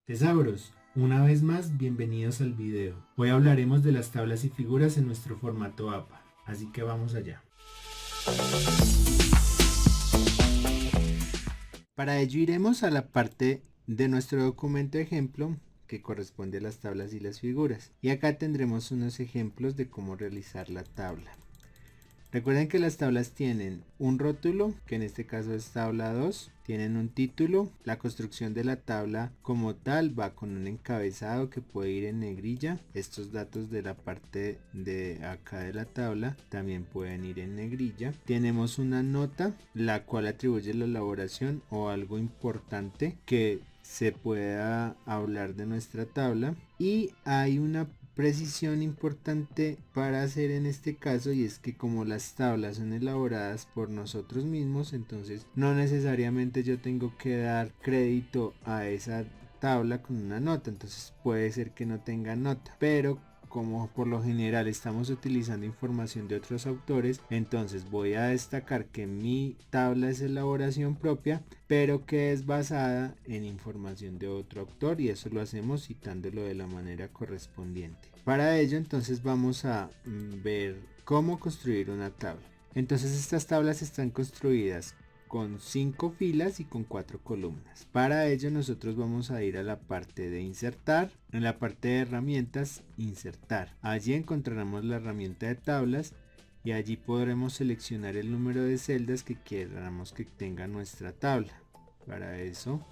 Tesauros, una vez más, bienvenidos al video. Hoy hablaremos de las tablas y figuras en nuestro formato APA, así que vamos allá. Para ello iremos a la parte de nuestro documento ejemplo que corresponde a las tablas y las figuras. Y acá tendremos unos ejemplos de cómo realizar la tabla. Recuerden que las tablas tienen un rótulo, que en este caso es tabla 2, tienen un título, la construcción de la tabla como tal va con un encabezado que puede ir en negrilla, estos datos de la parte de acá de la tabla también pueden ir en negrilla. Tenemos una nota, la cual atribuye la elaboración o algo importante que se pueda hablar de nuestra tabla, y hay una precisión importante para hacer en este caso, y es que como las tablas son elaboradas por nosotros mismos, entonces no necesariamente yo tengo que dar crédito a esa tabla con una nota, entonces puede ser que no tenga nota, pero como por lo general estamos utilizando información de otros autores, entonces voy a destacar que mi tabla es elaboración propia, pero que es basada en información de otro autor, y eso lo hacemos citándolo de la manera correspondiente. Para ello entonces vamos a ver cómo construir una tabla. Entonces estas tablas están construidas con 5 filas y con 4 columnas. Para ello nosotros vamos a ir a la parte de insertar, en la parte de herramientas, insertar. Allí encontraremos la herramienta de tablas y allí podremos seleccionar el número de celdas que queramos que tenga nuestra tabla. Para eso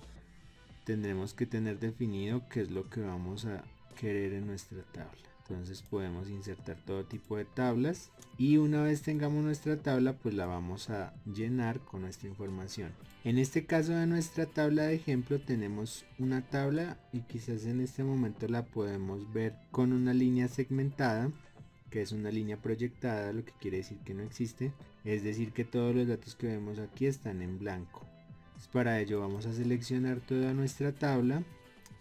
tendremos que tener definido qué es lo que vamos a querer en nuestra tabla. Entonces podemos insertar todo tipo de tablas, y una vez tengamos nuestra tabla pues la vamos a llenar con nuestra información. En este caso de nuestra tabla de ejemplo tenemos una tabla, y quizás en este momento la podemos ver con una línea segmentada, que es una línea proyectada, lo que quiere decir que no existe, es decir que todos los datos que vemos aquí están en blanco. Entonces, para ello vamos a seleccionar toda nuestra tabla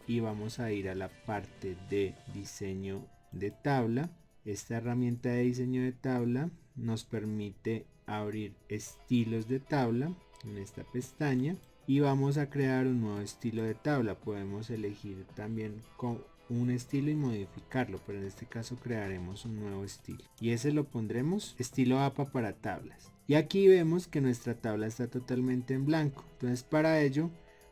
y vamos a ir a la parte de diseño de tabla. Esta herramienta de diseño de tabla nos permite abrir estilos de tabla en esta pestaña, y vamos a crear un nuevo estilo de tabla. Podemos elegir también con un estilo y modificarlo, pero en este caso crearemos un nuevo estilo, y ese lo pondremos estilo APA para tablas. Y aquí vemos que nuestra tabla está totalmente en blanco. Entonces para ello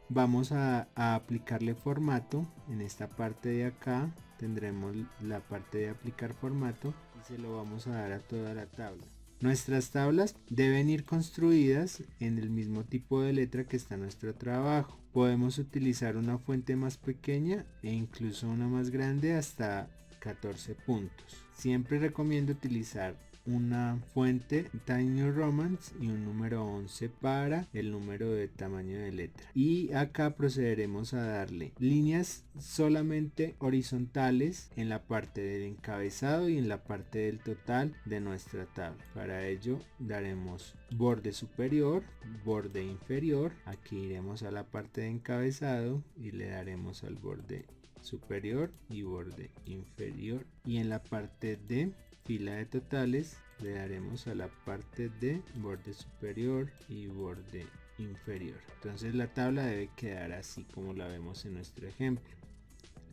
vamos a aplicarle formato. En esta parte de acá tendremos la parte de aplicar formato, y se lo vamos a dar a toda la tabla. Nuestras tablas deben ir construidas en el mismo tipo de letra que está nuestro trabajo. Podemos utilizar una fuente más pequeña e incluso una más grande hasta 14 puntos. Siempre recomiendo utilizar una fuente Times New Roman y un número 11 para el número de tamaño de letra. Y acá procederemos a darle líneas solamente horizontales en la parte del encabezado y en la parte del total de nuestra tabla. Para ello daremos borde superior, borde inferior. Aquí iremos a la parte de encabezado y le daremos al borde superior y borde inferior, y en la parte de fila de totales le daremos a la parte de borde superior y borde inferior. Entonces la tabla debe quedar así como la vemos en nuestro ejemplo.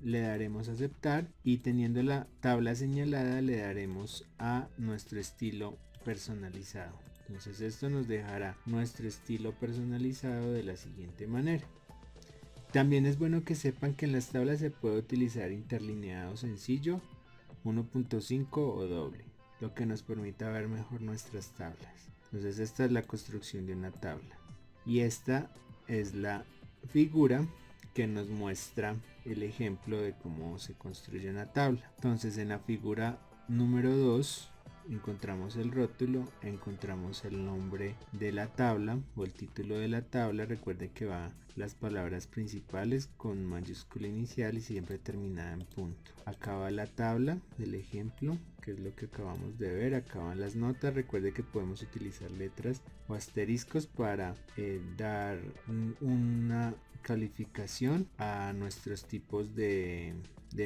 Le daremos a aceptar, y teniendo la tabla señalada le daremos a nuestro estilo personalizado. Entonces esto nos dejará nuestro estilo personalizado de la siguiente manera. También es bueno que sepan que en las tablas se puede utilizar interlineado sencillo, 1.5 o doble, lo que nos permita ver mejor nuestras tablas. Entonces esta es la construcción de una tabla, y esta es la figura que nos muestra el ejemplo de cómo se construye una tabla. Entonces en la figura número 2 encontramos el rótulo, encontramos el nombre de la tabla o el título de la tabla. Recuerden que va las palabras principales con mayúscula inicial y siempre terminada en punto. Acá va la tabla del ejemplo, que es lo que acabamos de ver. Acá van las notas. Recuerde que podemos utilizar letras o asteriscos para dar una calificación a nuestros tipos de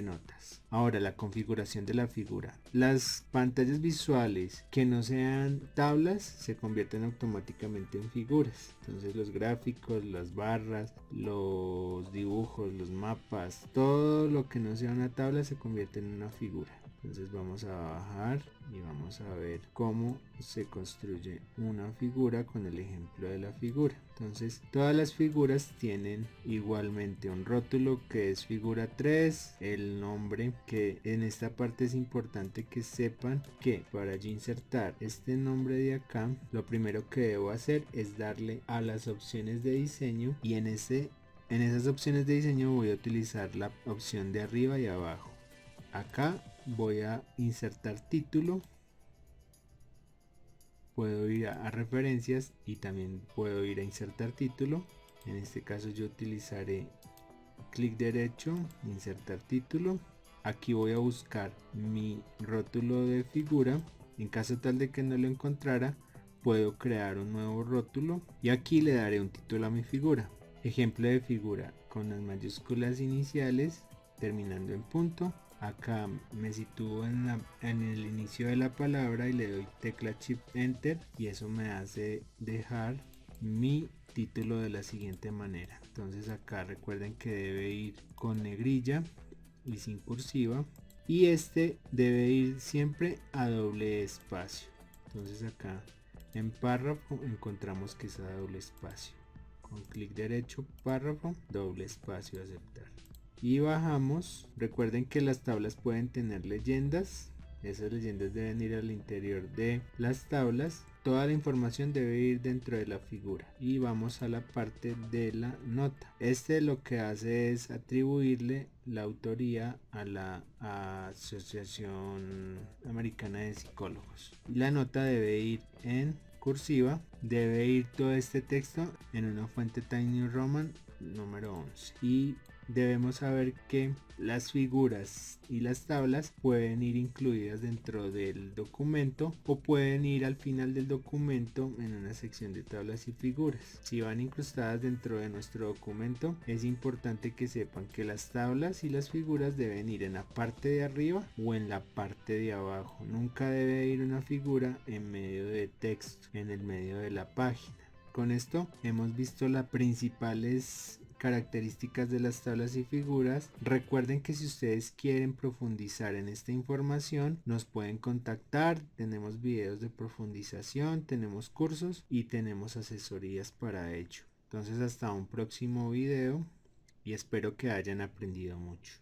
notas. Ahora, la configuración de la figura. Las pantallas visuales que no sean tablas se convierten automáticamente en figuras. Entonces los gráficos, las barras, los dibujos, los mapas, todo lo que no sea una tabla se convierte en una figura. Entonces vamos a bajar y vamos a ver cómo se construye una figura con el ejemplo de la figura. Entonces todas las figuras tienen igualmente un rótulo que es figura 3, el nombre, que en esta parte es importante que sepan que para yo insertar este nombre de acá, lo primero que debo hacer es darle a las opciones de diseño, y en esas opciones de diseño voy a utilizar la opción de arriba y abajo. Acá voy a insertar título, puedo ir a referencias y también puedo ir a insertar título. En este caso yo utilizaré clic derecho, insertar título. Aquí voy a buscar mi rótulo de figura. En caso tal de que no lo encontrara, puedo crear un nuevo rótulo y aquí le daré un título a mi figura. Ejemplo de figura con las mayúsculas iniciales terminando en punto. Acá me sitúo en el inicio de la palabra y le doy tecla shift enter, y eso me hace dejar mi título de la siguiente manera. Entonces acá recuerden que debe ir con negrilla y sin cursiva, y este debe ir siempre a doble espacio. Entonces acá en párrafo encontramos que es a doble espacio. Con clic derecho, párrafo, doble espacio, aceptar. Y bajamos. Recuerden que las tablas pueden tener leyendas. Esas leyendas deben ir al interior de las tablas. Toda la información debe ir dentro de la figura. Y vamos a la parte de la nota. Lo que hace es atribuirle la autoría a la Asociación Americana de Psicólogos. La nota debe ir en cursiva. Debe ir todo este texto en una fuente Times New Roman número 11. Y debemos saber que las figuras y las tablas pueden ir incluidas dentro del documento o pueden ir al final del documento en una sección de tablas y figuras. Si van incrustadas dentro de nuestro documento, es importante que sepan que las tablas y las figuras deben ir en la parte de arriba o en la parte de abajo. Nunca debe ir una figura en medio de texto, en el medio de la página. Con esto hemos visto las principales características de las tablas y figuras. Recuerden que si ustedes quieren profundizar en esta información, nos pueden contactar. Tenemos videos de profundización, tenemos cursos y tenemos asesorías para ello. Entonces hasta un próximo video y espero que hayan aprendido mucho.